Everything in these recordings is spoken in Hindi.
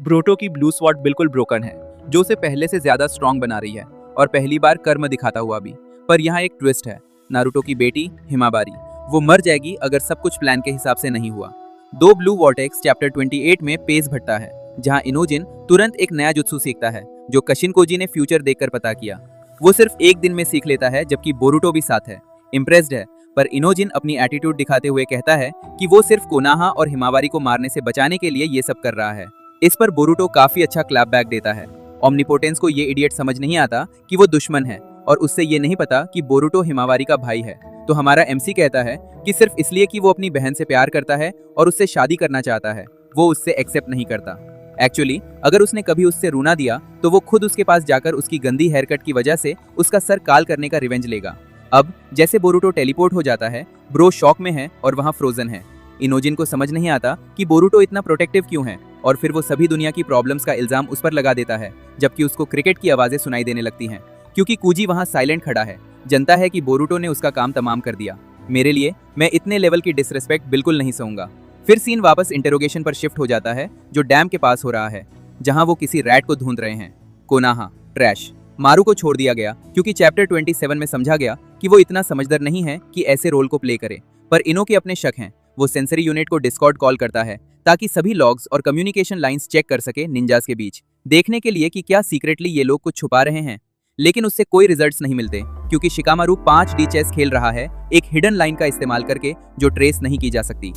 ब्रोटो की ब्लू स्वॉर्ड बिल्कुल ब्रोकन है, जो उसे पहले से ज्यादा स्ट्रॉन्ग बना रही है और पहली बार कर्म दिखाता हुआ भी। पर यहाँ एक ट्विस्ट है, नारुतो की बेटी हिमाबारी, वो मर जाएगी अगर सब कुछ प्लान के हिसाब से नहीं हुआ। दो ब्लू वॉर्टेक्स चैप्टर 28 में पेश भट्टा है, जहाँ इनोजिन तुरंत एक नया जुत्सु सीखता है, जो कशिन कोजी ने फ्यूचर देखकर पता किया। वो सिर्फ एक दिन में सीख लेता है, जबकि बोरुटो भी साथ है। इम्प्रेस्ड है, पर इनोजिन अपनी एटीट्यूड दिखाते हुए कहता है कि वो सिर्फ कोनाहा और हिमावारी को मारने से बचाने के लिए ये सब कर रहा है। इस पर बोरुटो काफी अच्छा क्लैप बैक देता है। ओमनीपोटेंस को ये इडियट समझ नहीं आता कि वो दुश्मन है, और उससे ये नहीं पता कि बोरुटो हिमावारी का भाई है। तो हमारा एमसी कहता है कि सिर्फ इसलिए कि वो अपनी बहन से प्यार करता है और उससे शादी करना चाहता है, वो उससे एक्सेप्ट नहीं करता। एक्चुअली अगर उसने कभी उससे रूना दिया तो वो खुद उसके पास जाकर उसकी गंदी हेयरकट की वजह से उसका सर काल करने का रिवेंज लेगा। अब जैसे बोरुटो टेलीपोर्ट हो जाता है, ब्रो शॉक में है और वहाँ फ्रोजन है। इनोजिन को समझ नहीं आता कि बोरुटो इतना प्रोटेक्टिव क्यों है, और फिर वो सभी दुनिया की प्रॉब्लम्स का इल्जाम उस पर लगा देता है, जबकि उसको क्रिकेट की आवाजें सुनाई देने लगती हैं, क्योंकि कूजी वहाँ साइलेंट खड़ा है, जनता है कि बोरुटो ने उसका काम तमाम कर दिया। मेरे लिए मैं इतने लेवल की डिसरिस्पेक्ट बिल्कुल नहीं सहूंगा। फिर सीन वापस इंटरोगेशन पर शिफ्ट हो जाता है, जो डैम के पास हो रहा है, जहां वो किसी रैट को ढूंढ रहे हैं। कोनाहा ट्रैश। मारू को छोड़ दिया गया क्योंकि चैप्टर 27 में समझा गया कि वो इतना समझदार नहीं है कि ऐसे रोल को प्ले करे। पर इनो के अपने शक हैं। वो सेंसरी यूनिट को डिस्कॉर्ड कॉल करता है ताकि सभी लॉग्स और कम्युनिकेशन लाइंस चेक कर सके निंजास के बीच, देखने के लिए कि क्या सीक्रेटली ये लोग कुछ छुपा रहे हैं। लेकिन उससे कोई रिजल्ट्स नहीं मिलते, क्योंकि शिकामारू 5D चेस खेल रहा है, एक हिडन लाइन का इस्तेमाल करके, जो ट्रेस नहीं की जा सकती।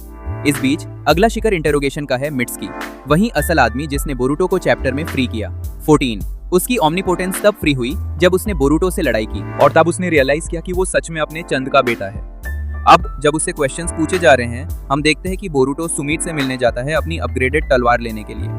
इस बीच अगला शिकार इंटरोगेशन का है मिट्सकी, वही असल आदमी जिसने बोरुटो को चैप्टर में फ्री किया। 14 उसकी ओमनीपोटेंस तब फ्री हुई जब उसने बोरुटो से लड़ाई की, और तब उसने रियलाइज किया कि वो सच में अपने चंद का बेटा है। अब जब उससे क्वेश्चंस पूछे जा रहे हैं, हम देखते हैं कि बोरुटो सुमीत से मिलने जाता है अपनी अपग्रेडेड तलवार लेने के लिए।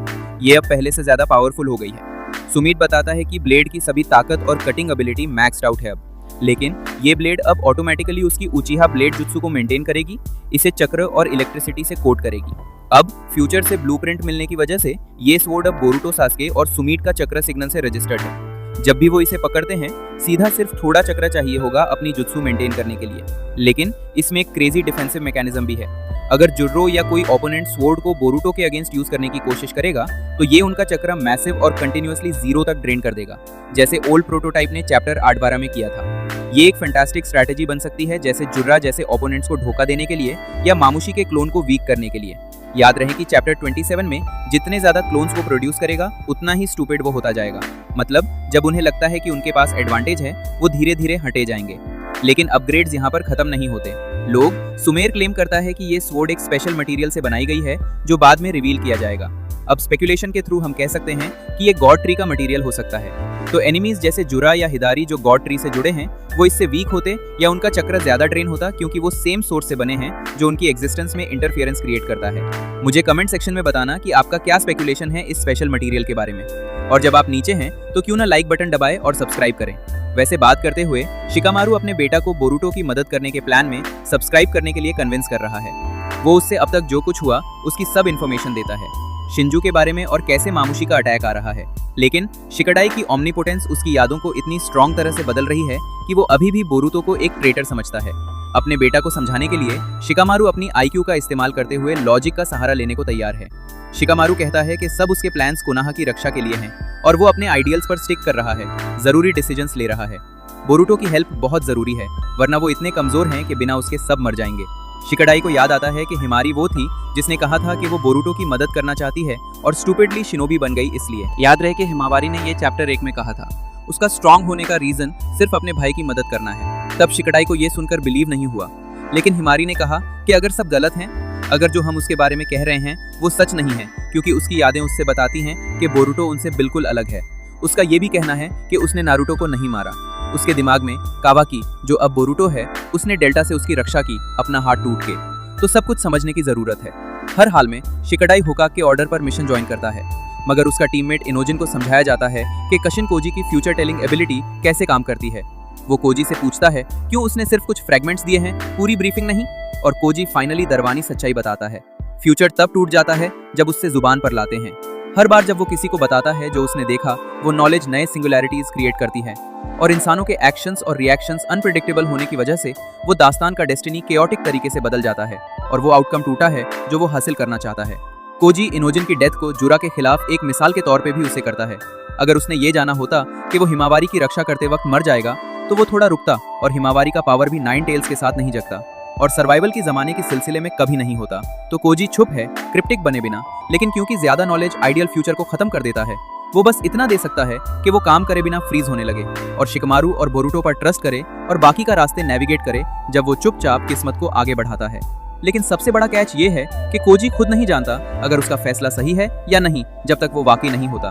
ये अब पहले से ज्यादा पावरफुल हो गई है। सुमीत बताता है कि ब्लेड की सभी ताकत और कटिंग एबिलिटी मैक्स्ड आउट है अब, लेकिन ये ब्लेड अब ऑटोमेटिकली उसकी उचिहा ब्लेड जुत्सु को मेंटेन करेगी, इसे चक्र और इलेक्ट्रिसिटी से कोट करेगी। अब फ्यूचर से ब्लूप्रिंट मिलने की वजह से ये स्वॉर्ड अब बोरुटो, सास्के और सुमीत का चक्र सिग्नल से रजिस्टर्ड है। जब भी वो इसे पकड़ते हैं, सीधा सिर्फ थोड़ा चक्र चाहिए होगा अपनी जुत्सु मेंटेन करने के लिए। लेकिन इसमें एक क्रेजी डिफेंसिव मैकेनिज्म भी है। अगर जुर्रो या कोई ओपोनेंट स्वॉर्ड को बोरुटो के अगेंस्ट यूज करने की कोशिश करेगा, तो ये उनका चक्र मैसिव और कंटिन्यूअसली 0 तक ड्रेन कर देगा, जैसे ओल्ड प्रोटोटाइप ने चैप्टर 8-12 में किया था। ये एक फैंटास्टिक स्ट्रैटेजी बन सकती है, जैसे जुर्रा जैसे ओपोनेंट्स को धोखा देने के लिए या मामुशी के क्लोन को वीक करने के लिए। याद रहे कि चैप्टर 27 में जितने ज्यादा क्लोन्स वो प्रोड्यूस करेगा, उतना ही स्टूपिड वो होता जाएगा। मतलब जब उन्हें लगता है कि उनके पास एडवांटेज है, वो धीरे धीरे हटे जाएंगे। लेकिन अपग्रेड्स यहाँ पर खत्म नहीं होते। लोग सुमेर क्लेम करता है कि ये स्वॉर्ड एक स्पेशल मटेरियल से बनाई गई है, जो बाद में रिवील किया जाएगा। अब स्पेकुलेशन के थ्रू हम कह सकते हैं कि ये गॉड ट्री का मटेरियल हो सकता है। तो एनिमीज जैसे जुरा या हिदारी जो गॉड ट्री से जुड़े हैं, वो इससे वीक होते या उनका चक्र ज्यादा ड्रेन होता, क्योंकि वो सेम सोर्स से बने हैं जो उनकी एग्जिस्टेंस में इंटरफियरेंस क्रिएट करता है। मुझे कमेंट सेक्शन में बताना कि आपका क्या स्पेकुलेशन है इस स्पेशल मटेरियल के बारे में। और जब आप नीचे हैं तो क्यों ना लाइक बटन दबाएं और सब्सक्राइब करें। वैसे बात करते हुए, शिकामारू अपने बेटा को बोरुटो की मदद करने के प्लान में सब्सक्राइब करने के लिए कन्विंस कर रहा है। वो उससे अब तक जो कुछ हुआ उसकी सब इन्फॉर्मेशन देता है, शिंजू के बारे में और कैसे मामुशी का अटैक आ रहा है। लेकिन शिकडाई की ओमनीपोटेंस उसकी यादों को इतनी स्ट्रॉन्ग तरह से बदल रही है कि वो अभी भी बोरुटो को एक ट्रेटर समझता है। अपने बेटा को समझाने के लिए शिकामारू अपनी IQ का इस्तेमाल करते हुए लॉजिक का सहारा लेने को तैयार है। शिकामारू कहता है कि सब उसके प्लान्स कोनाहा की रक्षा के लिए हैं, और वो अपने आइडियल्स पर स्टिक कर रहा है, जरूरी डिसीजंस ले रहा है। बोरुटो की हेल्प बहुत जरूरी है, वरना वो इतने कमजोर हैं कि बिना उसके सब मर जाएंगे। शिकडाई को याद आता है कि हिमारी वो थी जिसने कहा था कि वो बोरुटो की मदद करना चाहती है और स्टूपिडली शिनोबी बन गई इसलिए। याद रहे कि हिमावारी ने ये चैप्टर 1 में कहा था, उसका स्ट्रांग होने का रीजन सिर्फ अपने भाई की मदद करना है। तब शिकडाई को ये सुनकर बिलीव नहीं हुआ, लेकिन हिमारी ने कहा कि अगर सब गलत हैं, अगर जो हम उसके बारे में कह रहे हैं वो सच नहीं है, क्योंकि उसकी यादें उससे बताती हैं कि बोरुटो उनसे बिल्कुल अलग है। उसका ये भी कहना है कि उसने नारुतो को नहीं मारा। उसके दिमाग में कावाकी, जो अब बोरुटो है, उसने डेल्टा से उसकी रक्षा की अपना हाथ टूट के। तो सब कुछ समझने की जरूरत है। हर हाल में शिकडाई होकाक के ऑर्डर पर मिशन ज्वाइन करता है, मगर उसका टीममेट इनोजिन को समझाया जाता है कि कशिन कोजी की फ्यूचर टेलिंग एबिलिटी कैसे काम करती है। वो कोजी से पूछता है क्यों उसने सिर्फ कुछ फ्रेगमेंट्स दिए हैं, पूरी ब्रीफिंग नहीं, और कोजी फाइनली दरवानी सच्चाई बताता है। फ्यूचर तब टूट जाता है जब उससे जुबान पर लाते हैं। हर बार जब वो किसी को बताता है जो उसने देखा, वो नॉलेज नए सिंगुलैरिटीज क्रिएट करती है, और इंसानों के एक्शंस और रिएक्शंस अनप्रेडिक्टेबल होने की वजह से वो दास्तान का डेस्टिनी केओटिक तरीके से बदल जाता है, और वो आउटकम टूटा है जो वो हासिल करना चाहता है। कोजी इनोजिन की डेथ को जुरा के खिलाफ एक मिसाल के तौर पे भी उसे करता है। अगर उसने ये जाना होता कि वो हिमावारी की रक्षा करते वक्त मर जाएगा तो वो थोड़ा रुकता और हिमावारी का पावर भी 9 टेल्स के साथ नहीं जगता और सर्वाइवल की जमाने के सिलसिले में कभी नहीं होता। तो कोजी चुप है क्रिप्टिक बने बिना, लेकिन क्योंकि ज्यादा नॉलेज आइडियल फ्यूचर को खत्म कर देता है, वो बस इतना दे सकता है कि वो काम करे बिना फ्रीज होने लगे और शिकमारू और बोरुटो पर ट्रस्ट करे और बाकी का रास्ते नेविगेट करे जब वो चुपचाप किस्मत को आगे बढ़ाता है। लेकिन सबसे बड़ा कैच ये है कि कोजी खुद नहीं जानता अगर उसका फैसला सही है या नहीं जब तक वो वाकई नहीं होता।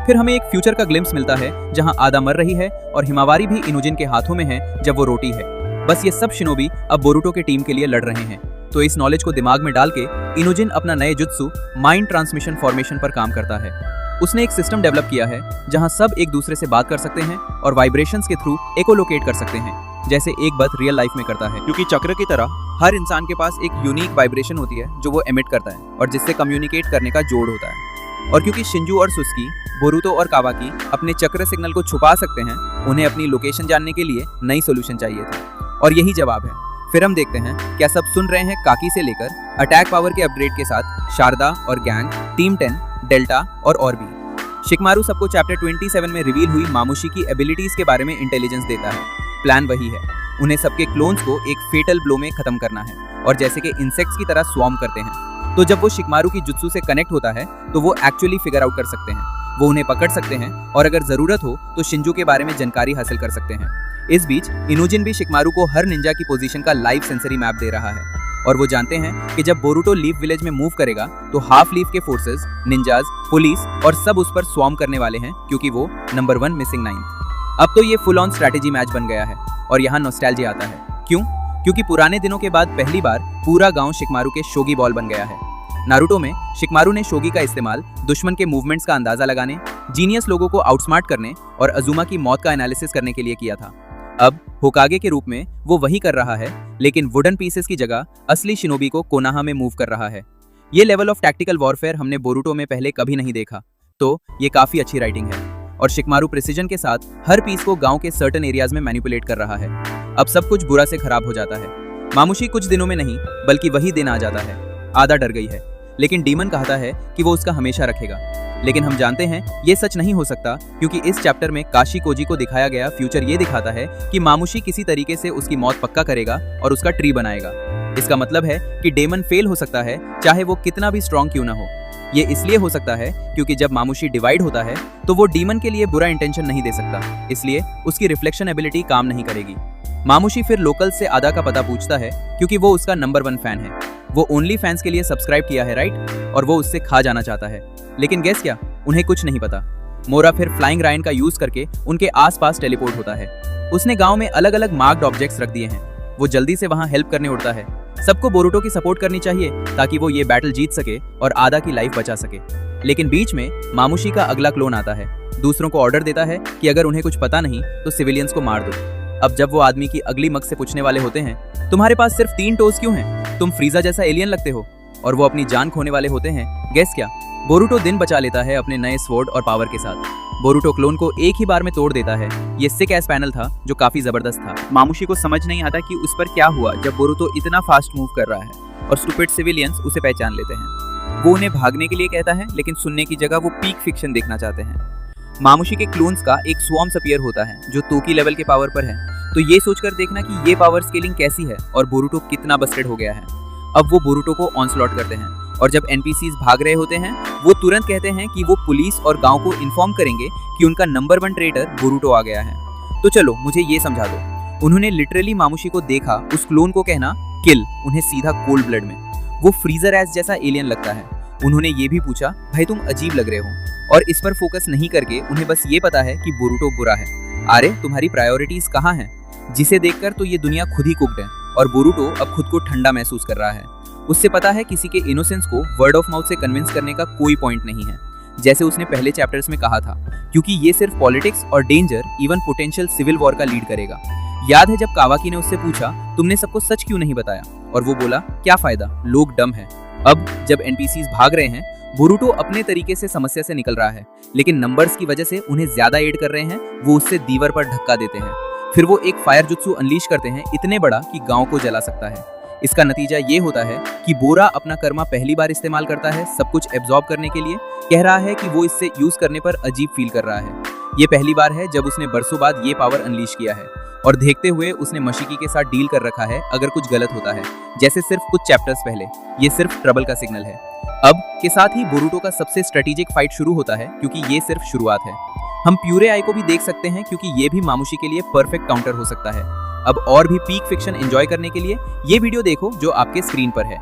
फिर हमें एक फ्यूचर का ग्लिम्स मिलता है जहां आदा मर रही है और हिमावारी भी इनोजिन के हाथों में है जब वो रोटी है। बस ये सब शिनोबी अब बोरुटो के टीम के लिए लड़ रहे हैं। तो इस नॉलेज को दिमाग में डाल के इनोजिन अपना नए जुत्सु माइंड ट्रांसमिशन फॉर्मेशन पर काम करता है। उसने एक सिस्टम डेवलप किया है जहां सब एक दूसरे से बात कर सकते हैं और वाइब्रेशंस के थ्रू एकोलोकेट कर सकते हैं, जैसे एक बर्थ रियल लाइफ में करता है। क्योंकि चक्र की तरह हर इंसान के पास एक यूनिक वाइब्रेशन होती है जो वो एमिट करता है और जिससे कम्युनिकेट करने का जोड़ होता है। और क्योंकि शिंजू और सुस्की, बोरुतो और कावाकी अपने चक्र सिग्नल को छुपा सकते हैं, उन्हें अपनी लोकेशन जानने के लिए नई सोल्यूशन चाहिए थी और यही जवाब है। फिर हम देखते हैं क्या सब सुन रहे हैं काकी से लेकर अटैक पावर के अपग्रेड के साथ शारदा और गैंग, टीम 10, डेल्टा और भी। शिकमारू सबको चैप्टर 27 में रिवील हुई मामुशी की एबिलिटीज के बारे में इंटेलिजेंस देता है। प्लान वही है, उन्हें सबके क्लोन्स को एक फेटल ब्लो में खत्म करना है और जैसे कि इंसेक्ट्स की तरह स्वॉर्म करते हैं। तो जब वो शिकमारू की जुत्सु से कनेक्ट होता है तो वो एक्चुअली फिगर आउट कर सकते हैं, वो उन्हें पकड़ सकते हैं और अगर जरूरत हो तो शिंजू के बारे में जानकारी हासिल कर सकते हैं। इस बीच इनोजिन भी शिकमारू को हर निंजा की पोजीशन का लाइव सेंसरी मैप दे रहा है और वो जानते हैं कि जब बोरुटो लीफ विलेज में मूव करेगा तो हाफ लीफ के फोर्सेस, निंजाज, पुलिस और सब उस पर स्वॉर्म करने वाले हैं क्योंकि वो नंबर 1 मिसिंग 9। अब तो ये फुल ऑन स्ट्रैटेजी मैच बन गया है और यहाँ नॉस्टैल्जिया आता है। क्यों? क्योंकि पुराने दिनों के बाद पहली बार पूरा गांव शिकमारू के शोगी बॉल बन गया है। नारुतो में शिकमारू ने शोगी का इस्तेमाल दुश्मन के मूवमेंट्स का अंदाजा लगाने, जीनियस लोगों को आउटस्मार्ट करने और अजुमा की मौत का एनालिसिस करने के लिए किया था। अब होकागे के रूप में वो वही कर रहा है, लेकिन वुडन पीसेस की जगह असली शिनोबी को कोनाहा में मूव कर रहा है। ये लेवल ऑफ टैक्टिकल वॉरफेयर हमने बोरुटो में पहले कभी नहीं देखा, तो ये काफी अच्छी राइटिंग है। और शिकमारू प्रिसीजन के साथ हर पीस को गांव के सर्टेन एरियाज में मैनिपुलेट कर रहा है। अब सब कुछ बुरा से खराब हो जाता है। मामुशी कुछ दिनों में नहीं बल्कि वही दिन आ जाता है। आदा डर गई है, लेकिन डीमन कहता है कि वो उसका हमेशा रखेगा। लेकिन हम जानते हैं ये सच नहीं हो सकता क्योंकि इस चैप्टर में काशी कोजी को दिखाया गया फ्यूचर ये दिखाता है कि मामुशी किसी तरीके से उसकी मौत पक्का करेगा और उसका ट्री बनाएगा। इसका मतलब है कि डेमन फेल हो सकता है चाहे वो कितना भी स्ट्रॉन्ग क्यों ना हो। ये इसलिए हो सकता है क्योंकि जब मामुशी डिवाइड होता है तो वो डीमन के लिए बुरा इंटेंशन नहीं दे सकता, इसलिए उसकी रिफ्लेक्शन एबिलिटी काम नहीं करेगी। मामुशी फिर लोकल से आदा का पता पूछता है क्योंकि वो उसका नंबर 1 फैन है। वो ओनली फैंस के लिए सब्सक्राइब किया है, राइट? और वो उससे खा जाना चाहता है। लेकिन गेस क्या, उन्हें कुछ नहीं पता। मोरा फिर फ्लाइंग रायन का यूज करके उनके आसपास टेलीपोर्ट होता है। उसने गांव में अलग अलग मार्क्ड ऑब्जेक्ट्स रख दिए हैं। वो जल्दी से वहां हेल्प करने उड़ता है। सबको बोरुटो की सपोर्ट करनी चाहिए ताकि वो ये बैटल जीत सके और आदा की लाइफ बचा सके। लेकिन बीच में मामुशी का अगला क्लोन आता है, दूसरों को ऑर्डर देता है कि अगर उन्हें कुछ पता नहीं तो सिविलियंस को मार दो। अब जब वो आदमी की अगली मग से पूछने वाले होते हैं, तुम्हारे पास सिर्फ 3 टोज क्यों हैं? तुम फ्रीजा जैसा एलियन लगते हो, और वो अपनी जान खोने वाले होते हैं, गेस क्या? बोरुटो दिन बचा लेता है अपने नए स्वॉर्ड और पावर के साथ। बोरुटो क्लोन को एक ही बार में तोड़ देता है। ये सिक एस पैनल था जो काफी जबरदस्त था। मामुशी को समझ नहीं आता कि उस पर क्या हुआ जब बोरुटो इतना फास्ट मूव कर रहा है और स्टूपिड सिविलियंस उसे पहचान लेते हैं। वो उन्हें भागने के लिए कहता है, लेकिन सुनने की जगह वो पीक फिक्शन देखना चाहते हैं। मामुशी के क्लोन्स का एक स्वॉर्म अपीयर होता है जो तोकी लेवल के पावर पर है। तो ये सोचकर देखना कि ये पावर स्केलिंग कैसी है और बोरुटो कितना बस्टेड हो गया है। अब वो बोरुटो को ऑनस्लॉट करते हैं और जब एनपीसीज भाग रहे होते हैं वो तुरंत कहते हैं कि वो पुलिस और गांव को इन्फॉर्म करेंगे कि उनका नंबर 1 ट्रेडर बोरुटो आ गया है। तो चलो मुझे ये समझा दो। उन्होंने लिटरली मामुशी को देखा उस क्लोन को कहना किल, उन्हें सीधा कोल्ड ब्लड में। वो फ्रीजर एस जैसा एलियन लगता है। उन्होंने ये भी पूछा, भाई तुम अजीब लग रहे हो, और इस पर फोकस नहीं करके उन्हें बस ये पता है कि बोरुटो बुरा है। अरे तुम्हारी प्रायोरिटीज कहाँ हैं? जिसे देखकर तो ये दुनिया खुद ही कुक्ड है और बोरुटो अब खुद को ठंडा महसूस कर रहा है। उससे पता है किसी के इनोसेंस को वर्ड ऑफ माउथ से कन्विंस करने का कोई पॉइंट नहीं है, जैसे उसने पहले चैप्टर्स में कहा था, क्योंकि ये सिर्फ पॉलिटिक्स और danger, even potential civil war का लीड करेगा। याद है जब कावाकी ने उससे पूछा, तुमने सबको सच क्यों नहीं बताया? और वो बोला, क्या फायदा, लोग डम है। अब जब एनपीसीज भाग रहे हैं, बोरुटो अपने तरीके से समस्या से निकल रहा है, लेकिन नंबर्स की वजह से उन्हें ज्यादा एड कर रहे हैं। वो उससे दीवार पर धक्का देते हैं। फिर वो एक फायर जुत्सु अनलीश करते हैं, इतने बड़ा कि गांव को जला सकता है। इसका नतीजा ये होता है कि बोरा अपना कर्मा पहली बार इस्तेमाल करता है सब कुछ एब्जॉर्ब करने के लिए, कह रहा है कि वो इससे यूज करने पर अजीब फील कर रहा है। ये पहली बार है जब उसने बरसों बाद ये पावर अनलीश किया है और देखते हुए उसने मशीकी के साथ डील कर रखा है अगर कुछ गलत होता है, जैसे सिर्फ कुछ चैप्टर्स पहले। ये सिर्फ ट्रबल का सिग्नल है। अब के साथ ही बोरुटो का सबसे स्ट्रेटेजिक फाइट शुरू होता है क्योंकि ये सिर्फ शुरुआत है। हम प्यूरे आई को भी देख सकते हैं क्योंकि ये भी मामुशी के लिए परफेक्ट काउंटर हो सकता है। अब और भी पीक फिक्शन एंजॉय करने के लिए ये वीडियो देखो जो आपके स्क्रीन पर है।